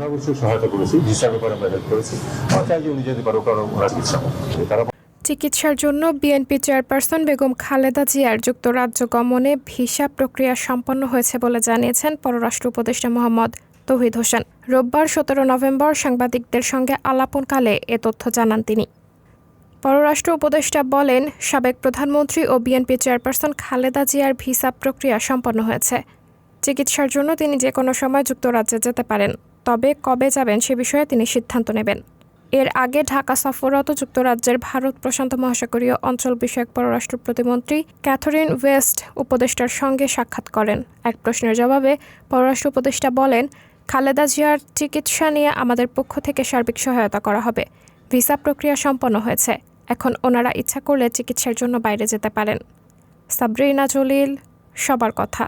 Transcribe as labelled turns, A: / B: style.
A: অবশ্যই সহায়তা করেছি, ভিসার ব্যাপারে আমরা হেল্প করেছি। আমরা চাই যে উনি যেতে পারো, কারণ ওনার চিকিৎসা তারা।
B: চিকিৎসার জন্য বিএনপি চেয়ারপারসন বেগম খালেদা জিয়ার যুক্তরাজ্য গমনে ভিসা প্রক্রিয়া সম্পন্ন হয়েছে বলে জানিয়েছেন পররাষ্ট্র উপদেষ্টা মোহাম্মদ তৌহিদ হোসেন। রোববার 17 নভেম্বর সাংবাদিকদের সঙ্গে আলাপনকালে এ তথ্য জানান তিনি। পররাষ্ট্র উপদেষ্টা বলেন, সাবেক প্রধানমন্ত্রী ও বিএনপি চেয়ারপারসন খালেদা জিয়ার ভিসা প্রক্রিয়া সম্পন্ন হয়েছে। চিকিৎসার জন্য তিনি যে কোনো সময় যুক্তরাজ্যে যেতে পারেন, তবে কবে যাবেন সে বিষয়ে তিনি সিদ্ধান্ত নেবেন। এর আগে ঢাকা সফররত যুক্তরাজ্যের ভারত প্রশান্ত মহাসাগরীয় অঞ্চল বিষয়ক পররাষ্ট্র প্রতিমন্ত্রী ক্যাথরিন ওয়েস্ট উপদেষ্টার সঙ্গে সাক্ষাৎ করেন। এক প্রশ্নের জবাবে পররাষ্ট্র উপদেষ্টা বলেন, খালেদা জিয়ার চিকিৎসা নিয়ে আমাদের পক্ষ থেকে সার্বিক সহায়তা করা হবে। ভিসা প্রক্রিয়া সম্পন্ন হয়েছে, এখন ওনারা ইচ্ছা করলে চিকিৎসার জন্য বাইরে যেতে পারেন। সাবরিনা জলিল, সবার কথা।